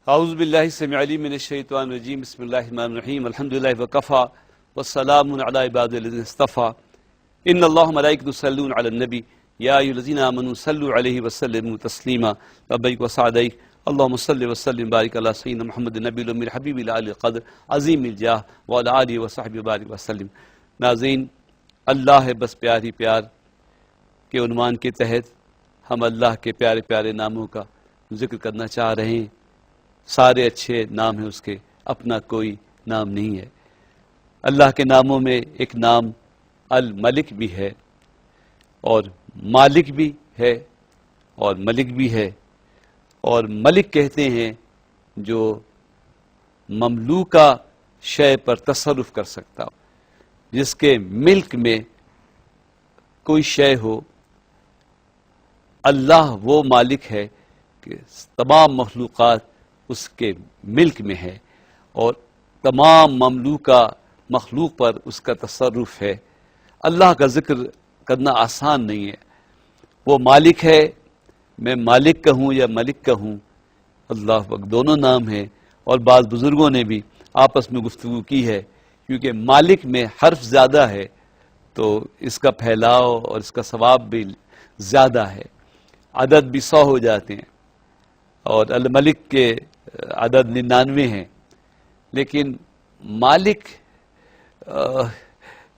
اعوذ باللہ السمیع العلیم من الشیطان الرجیم بسم اللہ الرحمن الرحیم الحمدللہ وکفی والسلام علی عباد الذین اصطفی ان اللہ ملائکۃ یصلون علی النبی یا ایھا الذین آمنوا صلوا علیہ وسلموا تسلیما لبیک وسعدیک اللہم صل وسلم بارک علی سیدنا محمد النبی الامی الحبیب الی القدر عظیم الجاہ وعلی آلہ وصحبہ بارک وسلم۔ ناظرین، اللہ ہے بس پیار ہی پیار کے عنوان کے تحت ہم اللہ کے پیارے پیارے ناموں کا ذکر کرنا چاہ رہے ہیں۔ سارے اچھے نام ہیں اس کے، اپنا کوئی نام نہیں ہے۔ اللہ کے ناموں میں ایک نام الملک بھی ہے، اور مالک بھی ہے، اور ملک بھی ہے۔ اور ملک کہتے ہیں جو مملوکہ شے پر تصرف کر سکتا ہو، جس کے ملک میں کوئی شے ہو۔ اللہ وہ مالک ہے کہ تمام مخلوقات اس کے ملک میں ہے، اور تمام مملوکہ مخلوق پر اس کا تصرف ہے۔ اللہ کا ذکر کرنا آسان نہیں ہے۔ وہ مالک ہے، میں مالک کہوں یا ملک کہوں، اللہ پاک دونوں نام ہیں۔ اور بعض بزرگوں نے بھی آپس میں گفتگو کی ہے، کیونکہ مالک میں حرف زیادہ ہے تو اس کا پھیلاؤ اور اس کا ثواب بھی زیادہ ہے۔ عدد بھی 100 ہو جاتے ہیں، اور الملک کے عدد 99 ہیں۔ لیکن مالک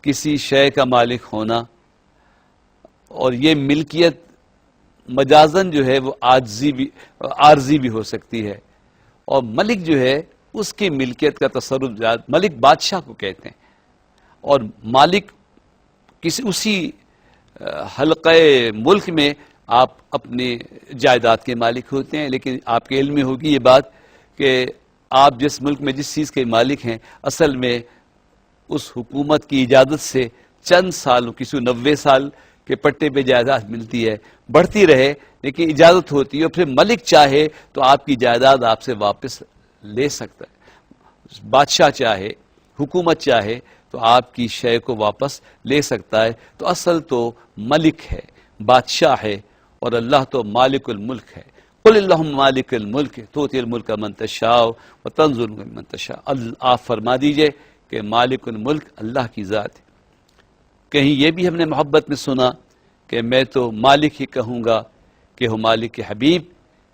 کسی شے کا مالک ہونا، اور یہ ملکیت مجازن جو ہے وہ عارضی بھی ہو سکتی ہے، اور ملک جو ہے اس کی ملکیت کا تصرف ملک بادشاہ کو کہتے ہیں۔ اور مالک اسی حلقہ ملک میں آپ اپنی جائیداد کے مالک ہوتے ہیں، لیکن آپ کے علم میں ہوگی یہ بات کہ آپ جس ملک میں جس چیز کے مالک ہیں، اصل میں اس حکومت کی اجازت سے چند سال، کسی 90 سال کے پٹے پہ جائیداد ملتی ہے، بڑھتی رہے لیکن اجازت ہوتی ہے، اور پھر ملک چاہے تو آپ کی جائیداد آپ سے واپس لے سکتا ہے۔ بادشاہ چاہے، حکومت چاہے تو آپ کی شے کو واپس لے سکتا ہے۔ تو اصل تو ملک ہے، بادشاہ ہے، اور اللہ تو مالک الملک ہے۔ قل اللہم مالک الملک تؤتی الملک من تشاء وتنزع الملک من تشاء۔ آپ فرما دیجئے کہ مالک الملک اللہ کی ذات ہے۔ کہیں یہ بھی ہم نے محبت میں سنا کہ میں تو مالک ہی کہوں گا کہ ہو مالک حبیب،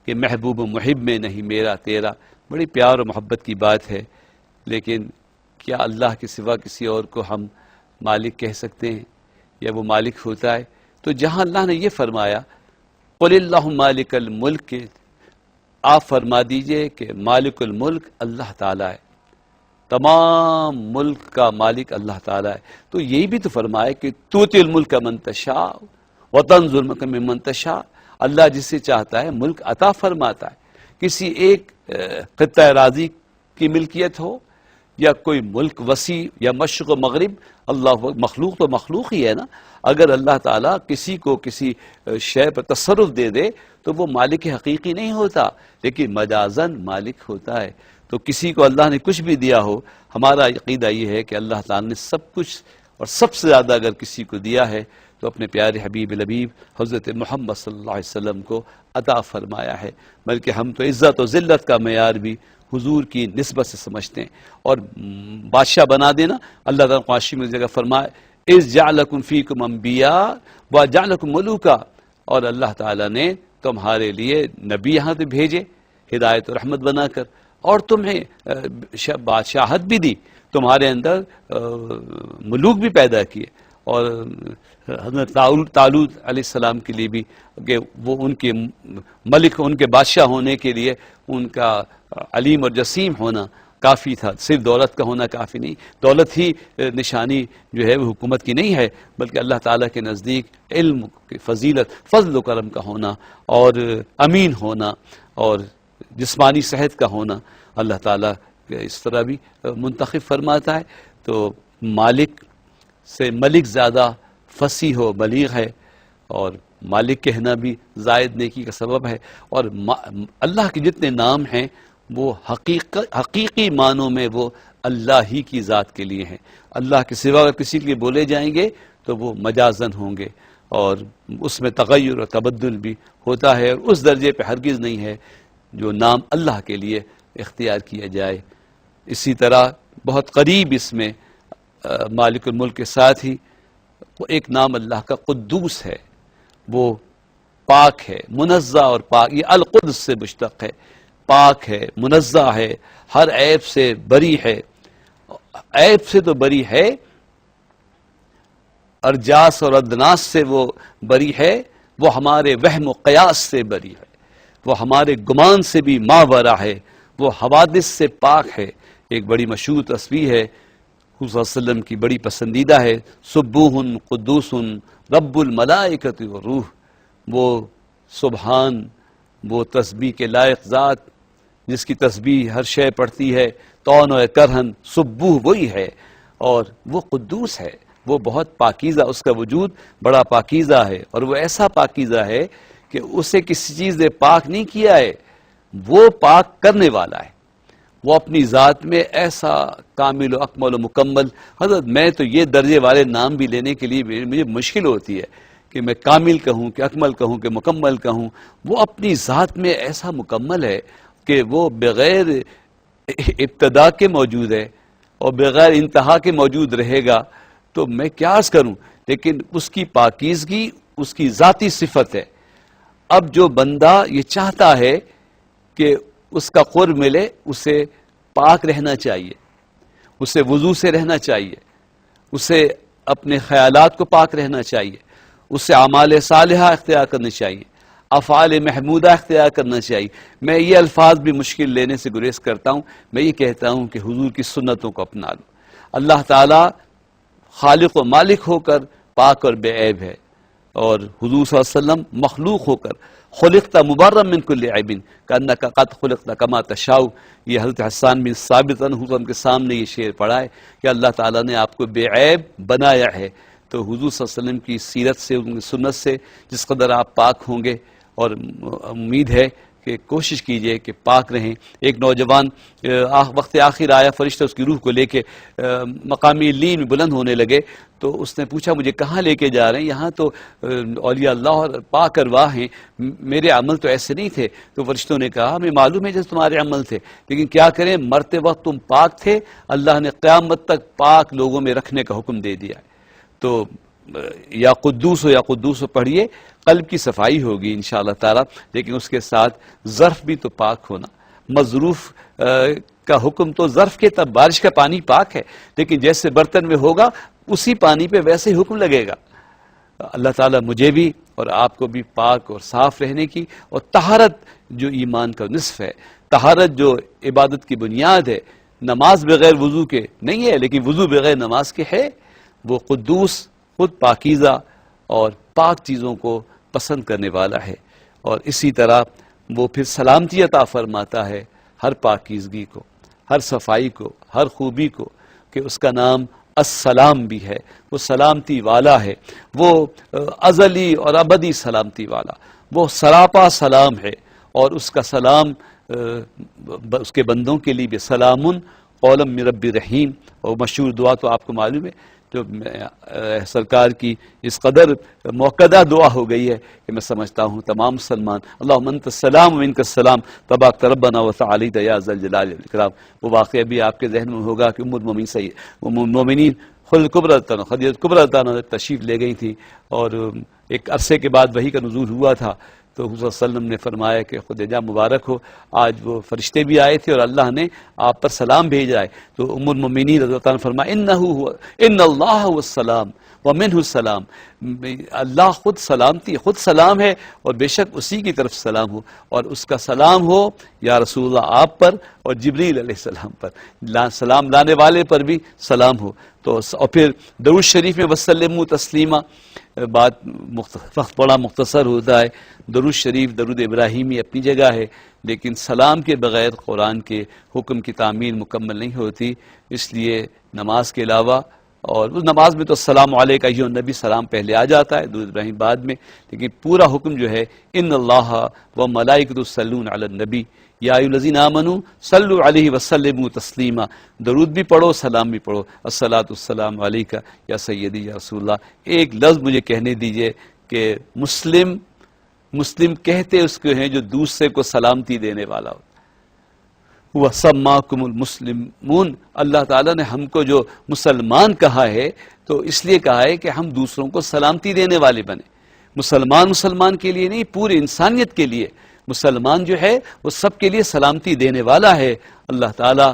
کہ محبوب و محب میں نہیں میرا تیرا۔ بڑی پیار و محبت کی بات ہے، لیکن کیا اللہ کے سوا کسی اور کو ہم مالک کہہ سکتے ہیں، یا وہ مالک ہوتا ہے؟ تو جہاں اللہ نے یہ فرمایا قل اللہم مالک الملک، آپ فرما دیجئے کہ مالک الملک اللہ تعالیٰ ہے، تمام ملک کا مالک اللہ تعالیٰ ہے۔ تو یہی بھی تو فرمایا کہ تؤتی الملک من تشاء وتنزع الملک ممن تشاء۔ اللہ جسے چاہتا ہے ملک عطا فرماتا ہے۔ کسی ایک خطہ اراضی کی ملکیت ہو، یا کوئی ملک وسیع، یا مشرق و مغرب، اللہ مخلوق تو مخلوق ہی ہے نا۔ اگر اللہ تعالیٰ کسی کو کسی شے پر تصرف دے دے تو وہ مالک حقیقی نہیں ہوتا، لیکن مجازن مالک ہوتا ہے۔ تو کسی کو اللہ نے کچھ بھی دیا ہو، ہمارا عقیدہ یہ ہے کہ اللہ تعالیٰ نے سب کچھ، اور سب سے زیادہ اگر کسی کو دیا ہے تو اپنے پیارے حبیب لبیب حضرت محمد صلی اللہ علیہ وسلم کو عطا فرمایا ہے۔ بلکہ ہم تو عزت و ذلت کا معیار بھی حضور کی نسبت سے سمجھتے ہیں۔ اور بادشاہ بنا دینا، اللہ تعالیٰ قرآن میں جگہ فرمائے اذ جعلکم فیکم انبیاء وجعلکم ملوکا، اور اللہ تعالیٰ نے تمہارے لیے نبی یہاں پہ بھیجے ہدایت و رحمت بنا کر، اور تمہیں بادشاہت بھی دی، تمہارے اندر ملوک بھی پیدا کیے۔ اور حضرت طالوت علیہ السلام کے لیے بھی کہ وہ ان کے ملک، ان کے بادشاہ ہونے کے لیے ان کا علیم اور جسیم ہونا کافی تھا، صرف دولت کا ہونا کافی نہیں۔ دولت ہی نشانی جو ہے وہ حکومت کی نہیں ہے، بلکہ اللہ تعالیٰ کے نزدیک علم کی فضیلت، فضل و کرم کا ہونا، اور امین ہونا، اور جسمانی صحت کا ہونا اللہ تعالیٰ اس طرح بھی منتخب فرماتا ہے۔ تو مالک سے ملک زیادہ فصیح و بلیغ ہے، اور مالک کہنا بھی زائد نیکی کا سبب ہے۔ اور اللہ کے جتنے نام ہیں وہ حقیقی معنوں میں وہ اللہ ہی کی ذات کے لیے ہیں۔ اللہ کے سوا اگر کسی کے لیے بولے جائیں گے تو وہ مجازن ہوں گے، اور اس میں تغیر اور تبدل بھی ہوتا ہے، اور اس درجے پہ ہرگز نہیں ہے جو نام اللہ کے لیے اختیار کیا جائے۔ اسی طرح بہت قریب اس میں مالک الملک کے ساتھ ہی ایک نام اللہ کا قدوس ہے، وہ پاک ہے، منزہ اور پاک، یہ القدس سے مشتق ہے، پاک ہے، منزہ ہے، ہر عیب سے بری ہے۔ عیب سے تو بری ہے، ارجاس اور ادناس سے وہ بری ہے، وہ ہمارے وہم و قیاس سے بری ہے، وہ ہمارے گمان سے بھی ماورا ہے، وہ حوادث سے پاک ہے۔ ایک بڑی مشہور تسبیح ہے، حضور صلی اللہ علیہ وسلم کی بڑی پسندیدہ ہے، سبوح قدوس رب الملائکۃ والروح، وہ سبحان، وہ تسبیح کے لائق ذات جس کی تسبیح ہر شے پڑھتی ہے، تون و کرہن، سبوح وہی ہے، اور وہ قدوس ہے، وہ بہت پاکیزہ، اس کا وجود بڑا پاکیزہ ہے، اور وہ ایسا پاکیزہ ہے کہ اسے کسی چیز نے پاک نہیں کیا ہے، وہ پاک کرنے والا ہے، وہ اپنی ذات میں ایسا کامل و اکمل و مکمل۔ حضرت میں تو یہ درجے والے نام بھی لینے کے لیے مجھے مشکل ہوتی ہے کہ میں کامل کہوں کہ اکمل کہوں کہ مکمل کہوں، وہ اپنی ذات میں ایسا مکمل ہے کہ وہ بغیر ابتدا کے موجود ہے اور بغیر انتہا کے موجود رہے گا، تو میں کیا عرض کروں، لیکن اس کی پاکیزگی اس کی ذاتی صفت ہے۔ اب جو بندہ یہ چاہتا ہے کہ اس کا قرب ملے، اسے پاک رہنا چاہیے، اسے وضو سے رہنا چاہیے، اسے اپنے خیالات کو پاک رہنا چاہیے، اسے اعمال صالحہ اختیار کرنے چاہیے، افعال محمودہ اختیار کرنا چاہیے۔ میں یہ الفاظ بھی مشکل لینے سے گریز کرتا ہوں، میں یہ کہتا ہوں کہ حضور کی سنتوں کو اپنا لو۔ اللہ تعالی خالق و مالک ہو کر پاک اور بے عیب ہے، اور حضور صلی اللہ علیہ وسلم مخلوق ہو کر خلقت مبرأ من کل عیب کأنک قد خلقت کما تشاء۔ یہ حضرت حسان بن ثابت عنہ کے سامنے یہ شعر پڑھا ہے کہ اللہ تعالیٰ نے آپ کو بے عیب بنایا ہے۔ تو حضور صلی اللہ علیہ وسلم کی سیرت سے، ان کی سنت سے جس قدر آپ پاک ہوں گے، اور امید ہے کہ کوشش کیجئے کہ پاک رہیں۔ ایک نوجوان وقت آخر آیا، فرشتہ اس کی روح کو لے کے مقامی علیین میں بلند ہونے لگے، تو اس نے پوچھا مجھے کہاں لے کے جا رہے ہیں؟ یہاں تو اولیاء اللہ اور پاک ارواح ہیں، میرے عمل تو ایسے نہیں تھے۔ تو فرشتوں نے کہا ہمیں معلوم ہے جیسے تمہارے عمل تھے، لیکن کیا کریں، مرتے وقت تم پاک تھے، اللہ نے قیامت تک پاک لوگوں میں رکھنے کا حکم دے دیا ہے۔ تو یا قدوس ہو پڑھیے، قلب کی صفائی ہوگی انشاءاللہ تعالی، لیکن اس کے ساتھ ظرف بھی تو پاک ہونا۔ مظروف کا حکم تو ظرف کے، تب بارش کا پانی پاک ہے، لیکن جیسے برتن میں ہوگا اسی پانی پہ ویسے ہی حکم لگے گا۔ اللہ تعالیٰ مجھے بھی اور آپ کو بھی پاک اور صاف رہنے کی، اور طہارت جو ایمان کا نصف ہے، طہارت جو عبادت کی بنیاد ہے، نماز بغیر وضو کے نہیں ہے لیکن وضو بغیر نماز کے ہے۔ وہ قدوس خود پاکیزہ اور پاک چیزوں کو پسند کرنے والا ہے، اور اسی طرح وہ پھر سلامتی عطا فرماتا ہے ہر پاکیزگی کو، ہر صفائی کو، ہر خوبی کو، کہ اس کا نام السلام بھی ہے، وہ سلامتی والا ہے، وہ ازلی اور ابدی سلامتی والا، وہ سراپا سلام ہے، اور اس کا سلام اس کے بندوں کے لیے بھی سلام قولا من رب رحیم۔ اور مشہور دعا تو آپ کو معلوم ہے، جو سرکار کی اس قدر موقدہ دعا ہو گئی ہے کہ میں سمجھتا ہوں تمام مسلمان اللہم انت السلام و منک السلام تبارکت ربنا و تعالیت یا ذا الجلال والاکرام۔ وہ واقعہ بھی آپ کے ذہن میں ہوگا کہ ام المومنین خدیجہ کبریٰ تشریف لے گئی تھی، اور ایک عرصے کے بعد وحی کا نزول ہوا تھا، تو حضور صلی اللہ علیہ وسلم نے فرمایا کہ خدیجہ مبارک ہو، آج وہ فرشتے بھی آئے تھے اور اللہ نے آپ پر سلام بھیجا ہے۔ تو ام المؤمنین رضی اللہ عنہ فرمایا ان اللہ هو السلام ومنہ السلام، اللہ خود سلامتی، خود سلام ہے، اور بے شک اسی کی طرف سلام ہو، اور اس کا سلام ہو یا رسول اللہ آپ پر اور جبریل علیہ السلام پر، سلام لانے والے پر بھی سلام ہو۔ تو اور پھر درود شریف میں وسلموا تسلیما، بات وقت بڑا مختصر ہوتا ہے۔ درود شریف، درود ابراہیمی اپنی جگہ ہے، لیکن سلام کے بغیر قرآن کے حکم کی تعمیل مکمل نہیں ہوتی، اس لیے نماز کے علاوہ، اور اس نماز میں تو السلام علیک ایھا النبی سلام پہلے آ جاتا ہے، درود ابراہیم بعد میں، لیکن پورا حکم جو ہے ان اللہ و ملائکۃ یصلون علی النبی، یا ایھا الذین آمنوا صلوا علیہ وسلموا تسلیما، درود بھی پڑھو، سلام بھی پڑھو، الصلاۃ والسلام علیک یا سیدی یا رسول اللہ۔ ایک لفظ مجھے کہنے دیجئے کہ مسلم کہتے اس کو ہیں جو دوسرے کو سلامتی دینے والا ہو۔ وَسَمَّاكُمُ الْمُسْلِمُونَ، اللہ تعالیٰ نے ہم کو جو مسلمان کہا ہے تو اس لیے کہا ہے کہ ہم دوسروں کو سلامتی دینے والے بنے۔ مسلمان کے لیے نہیں، پوری انسانیت کے لیے مسلمان جو ہے وہ سب کے لیے سلامتی دینے والا ہے۔ اللہ تعالیٰ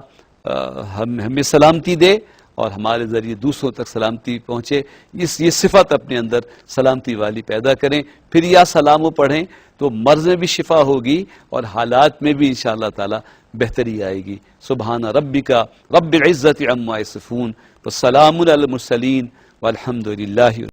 ہمیں سلامتی دے اور ہمارے ذریعے دوسروں تک سلامتی پہنچے، یہ صفت اپنے اندر سلامتی والی پیدا کریں۔ پھر یا سلام و پڑھیں تو مرض میں بھی شفا ہوگی اور حالات میں بھی انشاءاللہ تعالی بہتری آئے گی۔ سبحان ربک رب العزت عما یصفون والسلام علی المرسلین والحمد للہ۔